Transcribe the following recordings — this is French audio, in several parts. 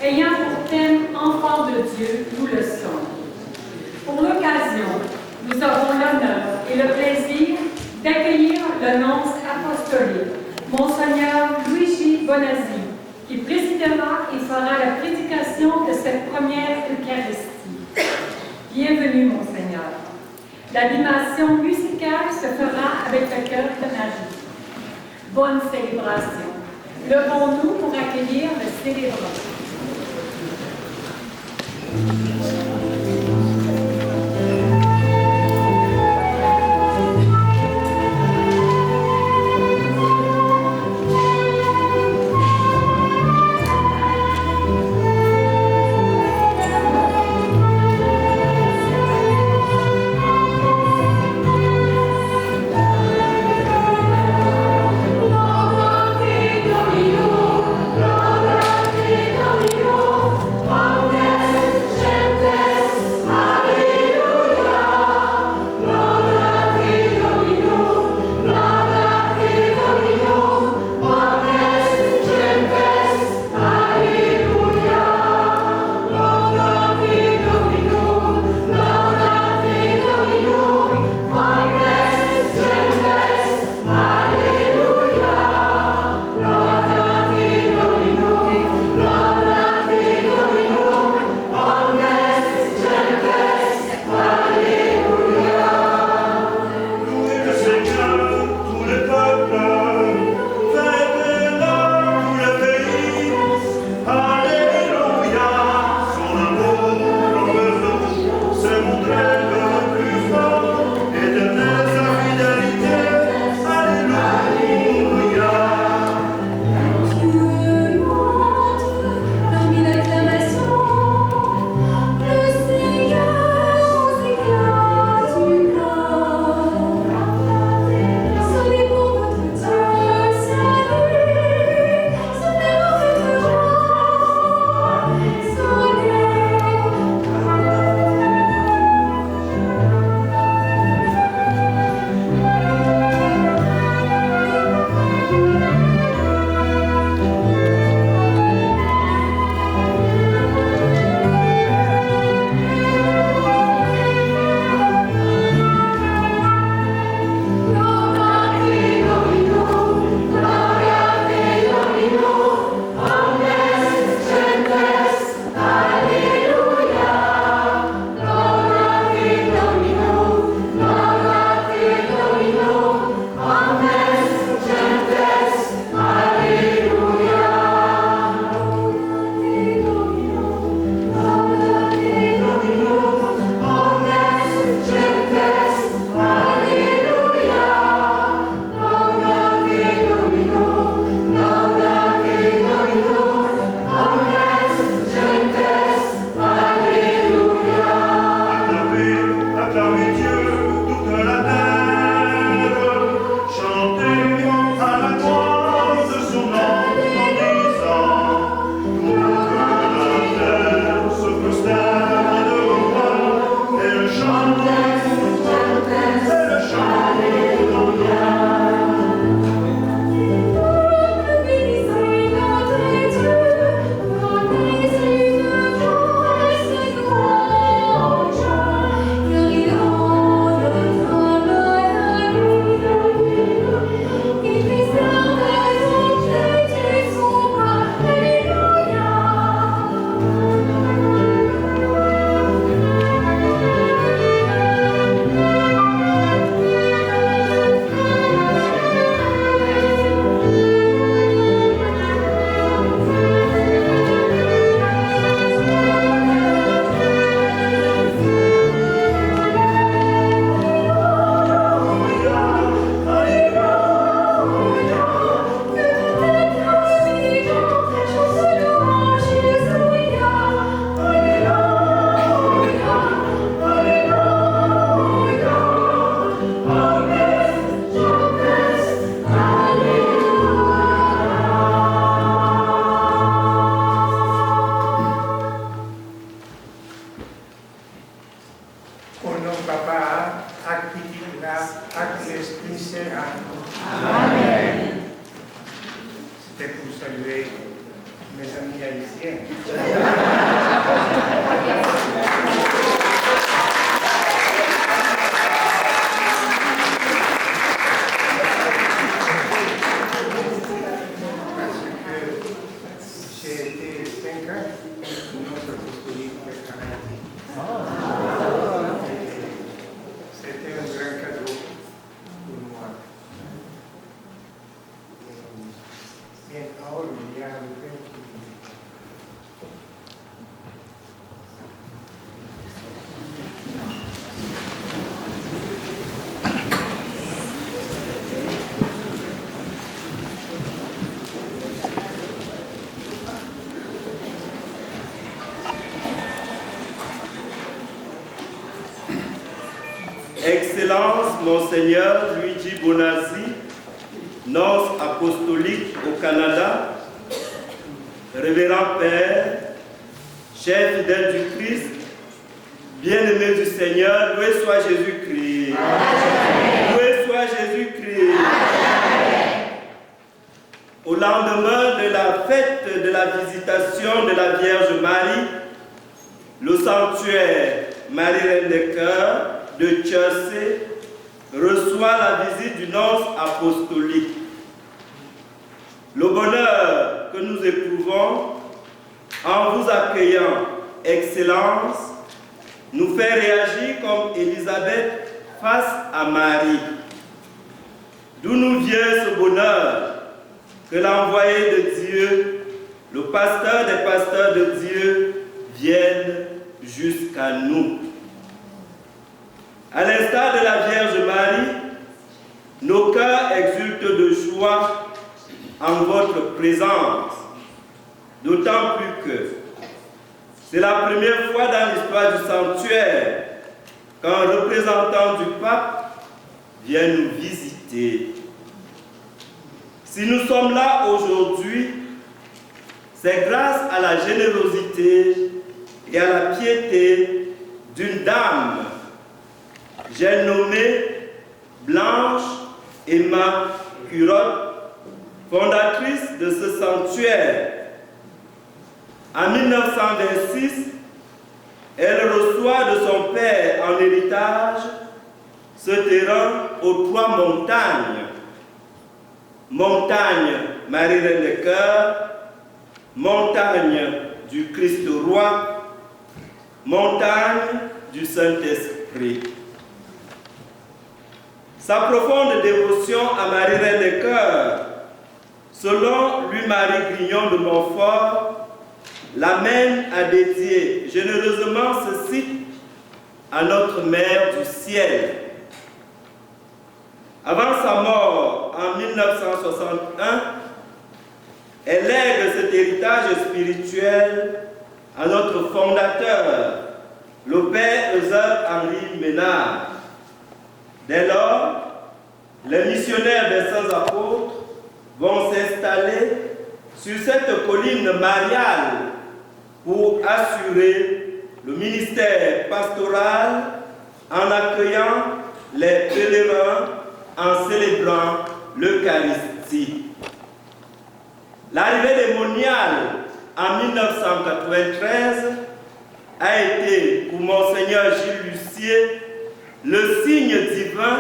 ayant pour thème Enfants de Dieu, nous le sommes. Pour l'occasion, nous avons l'honneur et le plaisir d'accueillir le nonce apostolique, Monseigneur Luigi Bonazzi, qui présidera et fera la prédication de cette première Eucharistie. Bienvenue, Monseigneur. L'animation musicale se fera avec le cœur de Marie. Bonne célébration. Levons-nous pour accueillir le célébrant. Domino, chrétien. Parce que j'ai été 5 ans dans notre apostolique canadien. C'était un grand cadeau pour moi. Bien, ahora ya me tengo que ir. Excellence, Monseigneur Luigi Bonazzi, nonce apostolique au Canada, révérend Père, chef fidèle du Christ, bien-aimé du Seigneur, loué soit Jésus-Christ. Loué soit Jésus-Christ. Au lendemain de la fête de la visitation de la Vierge Marie, le sanctuaire Marie-Reine des Cœurs de Chelsea reçoit la visite du nonce apostolique. Le bonheur que nous éprouvons en vous accueillant, Excellence, nous fait réagir comme Élisabeth face à Marie. D'où nous vient ce bonheur que l'envoyé de Dieu, le pasteur des pasteurs de Dieu, vienne jusqu'à nous. À l'instar de la Vierge Marie, nos cœurs exultent de joie en votre présence, d'autant plus que c'est la première fois dans l'histoire du sanctuaire qu'un représentant du pape vient nous visiter. Si nous sommes là aujourd'hui, c'est grâce à la générosité et à la piété d'une dame, j'ai nommé Blanche Emma Curotte, fondatrice de ce sanctuaire. En 1926, elle reçoit de son père en héritage ce terrain aux 3 montagnes. Montagne Marie-Reine des Cœurs, montagne du Christ roi, montagne du Saint-Esprit. Sa profonde dévotion à Marie-Reine des Cœurs, selon Louis-Marie Grignon de Montfort, l'amène à dédier généreusement ce site à notre Mère du Ciel. Avant sa mort en 1961, elle lègue cet héritage spirituel à notre fondateur, le Père Eusèbe-Henri Ménard. Dès lors, les missionnaires des Saints Apôtres vont s'installer sur cette colline mariale pour assurer le ministère pastoral en accueillant les pèlerins, en célébrant l'Eucharistie. L'arrivée des moniales en 1993 a été pour Monseigneur Gilles Lucier le signe divin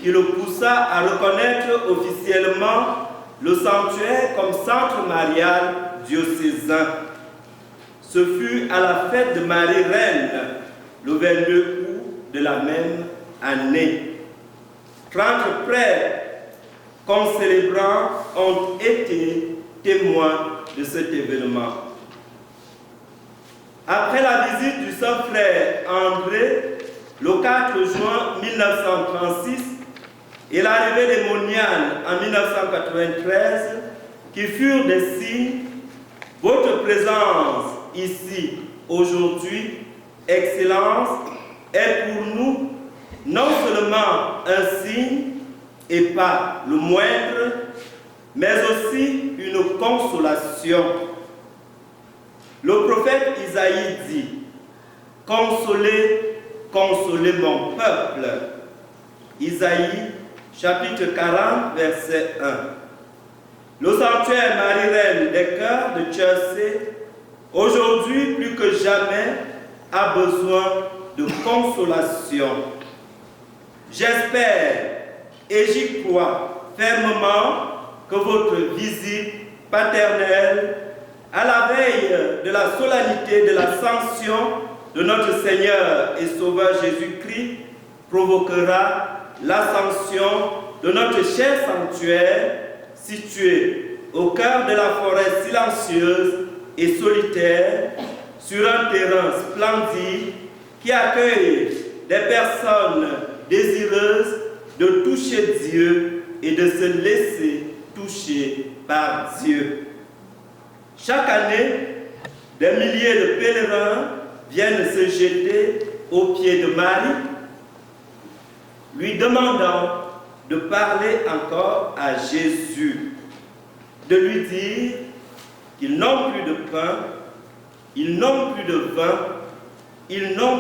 qui le poussa à reconnaître officiellement le sanctuaire comme centre marial diocésain. Ce fut à la fête de Marie-Reine, le 22 août de la même année. 30 prêtres concélébrants ont été témoins de cet événement. Après la visite du Saint-Frère André, le 4 juin 1936, et l'arrivée des moniales en 1993, qui furent des signes, votre présence ici, aujourd'hui, Excellence, est pour nous non seulement un signe, et pas le moindre, mais aussi une consolation. Le prophète Isaïe dit, « Consolez, consolez mon peuple ». Isaïe, chapitre 40, verset 1. Le sanctuaire Marie-Reine des Cœurs de Chelsea aujourd'hui plus que jamais, a besoin de consolation. J'espère et j'y crois fermement que votre visite paternelle, à la veille de la solennité de l'Ascension de notre Seigneur et Sauveur Jésus-Christ, provoquera l'ascension de notre cher sanctuaire situé au cœur de la forêt silencieuse et solitaire, sur un terrain splendide qui accueille des personnes désireuses de toucher Dieu et de se laisser toucher par Dieu. Chaque année, des milliers de pèlerins viennent se jeter aux pieds de Marie, lui demandant de parler encore à Jésus, de lui dire qu'ils n'ont plus de pain, ils n'ont plus de vin, ils n'ont